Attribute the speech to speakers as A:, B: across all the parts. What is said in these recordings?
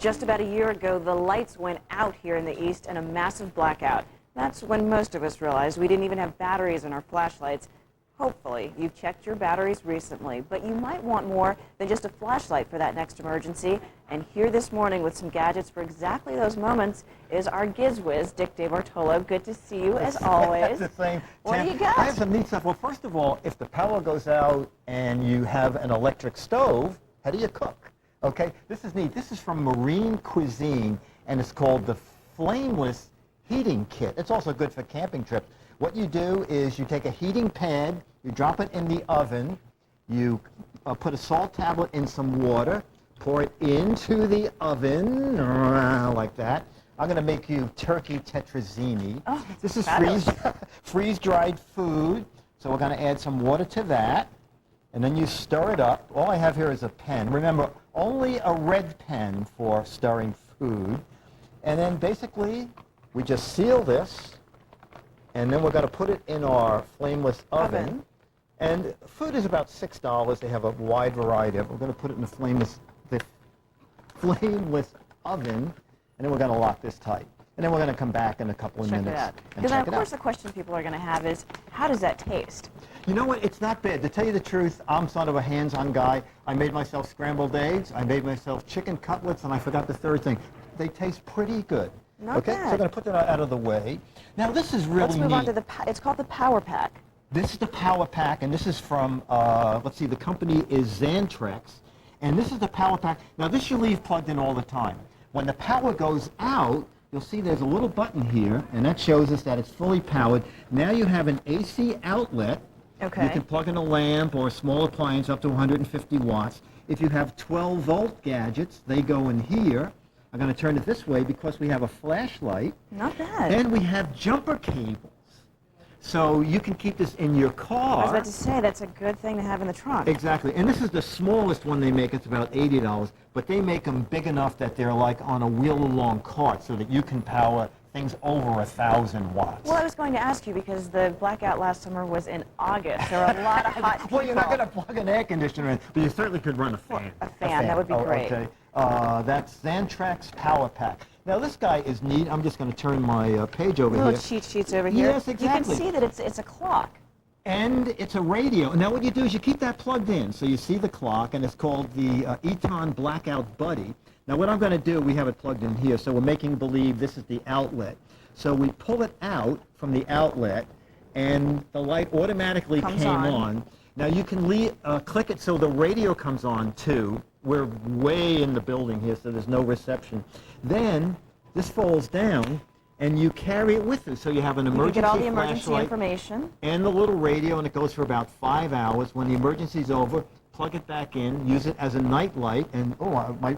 A: Just about a year ago, the lights went out here in the East in a massive blackout. That's when most of us realized we didn't even have batteries in our flashlights. Hopefully, you've checked your batteries recently, but you might want more than just a flashlight for that next emergency. And here this morning with some gadgets for exactly those moments is our GiZ WiZ, Dick DeBartolo. Good to see you as always.
B: The same.
A: What do you got?
B: I have some neat stuff. Well, first of all, if the power goes out and you have an electric stove, how do you cook? Okay, this is neat. This is from Marine Cuisine, and it's called the Flameless Heating Kit. It's also good for camping trips. What you do is you take a heating pad, you drop it in the oven, you put a salt tablet in some water, pour it into the oven, like that. I'm going to make you turkey tetrazzini.
A: Oh,
B: this is
A: fabulous.
B: freeze-dried food, so we're going to add some water to that, and then you stir it up. All I have here is a pen. Remember, only a red pen for stirring food. And then basically, we just seal this, and then we're going to put it in our flameless oven. And food is about $6. They have a wide variety of it. We're going to put it in the flameless oven, and then we're going to lock this tight. And then we're going to come back in a couple of minutes and check it out.
A: Because of course the question people are going to have is, how does that taste?
B: You know what? It's not bad. To tell you the truth, I'm sort of a hands-on guy. I made myself scrambled eggs. I made myself chicken cutlets, and I forgot the third thing. They taste pretty good.
A: Not bad.
B: So I'm going to put that out of the way. Now this is really
A: Let's move
B: neat.
A: on to it's called the Power Pack.
B: This is the Power Pack, and this is from, let's see, the company is Xantrex. And this is the Power Pack. Now this you leave plugged in all the time. When the power goes out, you'll see there's a little button here, and that shows us that it's fully powered. Now you have an AC outlet.
A: Okay.
B: You can plug in a lamp or a small appliance up to 150 watts. If you have 12-volt gadgets, they go in here. I'm going to turn it this way because we have a flashlight.
A: Not bad.
B: And we have jumper cables. So you can keep this in your car.
A: I was about to say, that's a good thing to have in the trunk.
B: Exactly. And this is the smallest one they make. It's about $80. But they make them big enough that they're like on a wheel-along cart so that you can power things over 1,000 watts.
A: Well, I was going to ask you because the blackout last summer was in August. There were a lot of hot people.
B: Well, you're not going to plug an air conditioner in, but you certainly could run a fan.
A: A fan, that would be great.
B: Okay. That's Xantrex Power Pack. Now this guy is neat. I'm just going to turn my page over here.
A: Little cheat sheets over here.
B: Yes, exactly.
A: You can see that it's a clock.
B: And it's a radio. Now what you do is you keep that plugged in. So you see the clock, and it's called the Eton Blackout Buddy. Now what I'm going to do, we have it plugged in here, so we're making believe this is the outlet. So we pull it out from the outlet, and the light automatically came on. Now you can click it so the radio comes on too. We're way in the building here, so there's no reception. Then this folds down, and you carry it with you. So you have an emergency
A: flashlight. You get all the emergency information.
B: And the little radio, and it goes for about 5 hours. When the emergency's over, plug it back in, use it as a night light, and my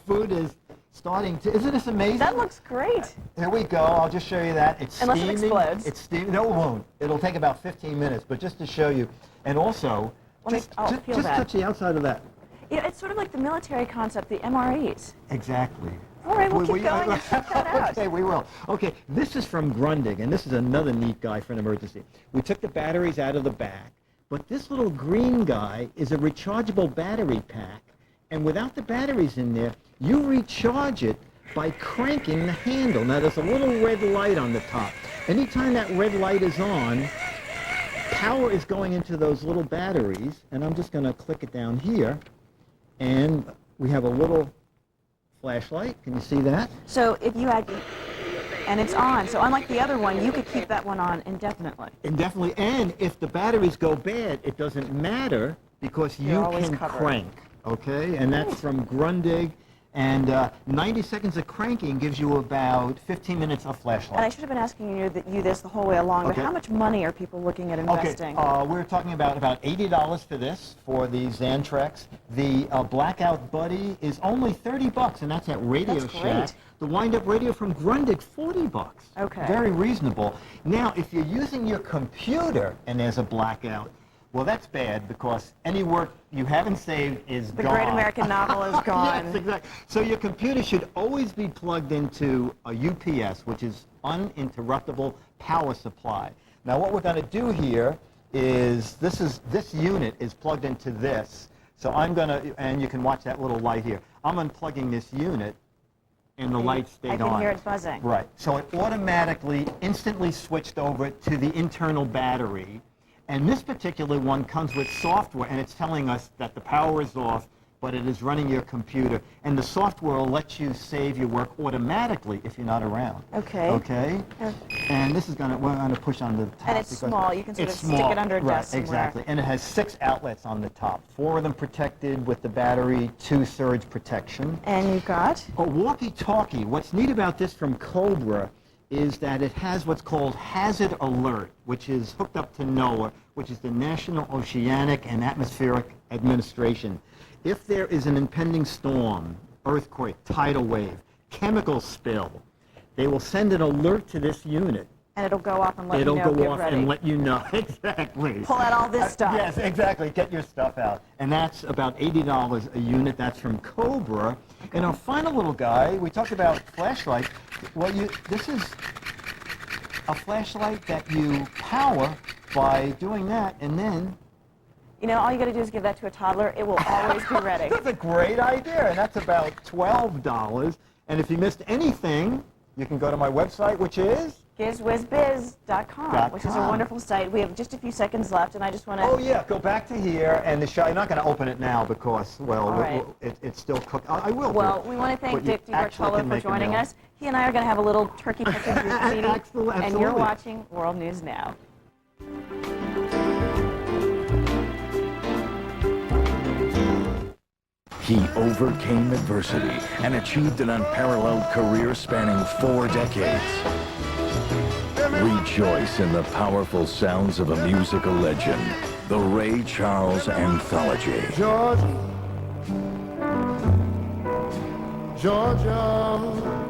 B: food is starting to, isn't this amazing?
A: That looks great.
B: Here we go, I'll just show you that. It's
A: Unless
B: steaming.
A: it explodes.
B: It's steaming. No, it won't. It'll take about 15 minutes, but just to show you. And also, just touch the outside of that.
A: Yeah, it's sort of like the military concept, the MREs.
B: Exactly.
A: All right, we'll keep going and check that out.
B: Okay, we will. Okay, this is from Grundig, and this is another neat guy for an emergency. We took the batteries out of the back, but this little green guy is a rechargeable battery pack, and without the batteries in there, you recharge it by cranking the handle. Now, there's a little red light on the top. Anytime that red light is on, power is going into those little batteries, and I'm just going to click it down here, and we have a little flashlight. Can you see that?
A: So if you had, and it's on, so unlike the other one, you could keep that one on indefinitely.
B: Indefinitely, and if the batteries go bad, it doesn't matter because you can crank, okay? And that's from Grundig. And 90 seconds of cranking gives you about 15 minutes of flashlight.
A: And I should have been asking you this the whole way along, but how much money are people looking at investing?
B: Okay, we're talking about $80 for this, for the Xantrex. The Blackout Buddy is only $30, and that's at Radio Shack. The wind-up radio from Grundig, $40.
A: Okay.
B: Very reasonable. Now, if you're using your computer and there's a blackout, well, that's bad because any work you haven't saved is gone.
A: The great American novel is gone.
B: Yes, exactly. So your computer should always be plugged into a UPS, which is uninterruptible power supply. Now, what we're going to do here is this unit is plugged into this. So I'm going to, and you can watch that little light here. I'm unplugging this unit, and the light stayed on.
A: I can hear it buzzing.
B: Right. So it automatically, instantly switched over to the internal battery. And this particular one comes with software, and it's telling us that the power is off, but it is running your computer. And the software will let you save your work automatically if you're not around.
A: Okay.
B: Okay? And this is going to, we're going to push on the top.
A: And it's small. You can sort of stick it under a desk somewhere.
B: Exactly. And it has 6 outlets on the top. 4 of them protected with the battery, 2 surge protection.
A: And you've got?
B: A walkie-talkie. What's neat about this from Cobra is that it has what's called Hazard Alert, which is hooked up to NOAA, which is the National Oceanic and Atmospheric Administration. If there is an impending storm, earthquake, tidal wave, chemical spill, they will send an alert to this unit.
A: And it'll go off and let you know.
B: It'll go
A: get
B: off
A: ready.
B: and let you know. Exactly.
A: Pull out all this stuff.
B: Yes, exactly. Get your stuff out. And that's about $80 a unit. That's from Cobra. Okay. And our final little guy, we talked about flashlight. Well, this is a flashlight that you power by doing that, and then...
A: You know, all you got to do is give that to a toddler. It will always be ready.
B: That's a great idea, and that's about $12. And if you missed anything, you can go to my website, which is...
A: GizWiZBiz.com, which is a wonderful site. We have just a few seconds left, and I just want to...
B: Oh, yeah, go back to here, and the show, you're not going to open it now because, well,
A: right.
B: it's still cooked. I will.
A: Well, we want to thank Dick DeBartolo for joining us. He and I are going to have a little turkey picking meeting,
B: Absolutely.
A: And you're watching World News Now.
C: He overcame adversity and achieved an unparalleled career spanning 4 decades. Rejoice in the powerful sounds of a musical legend, the Ray Charles Anthology.
D: Georgia, Georgia.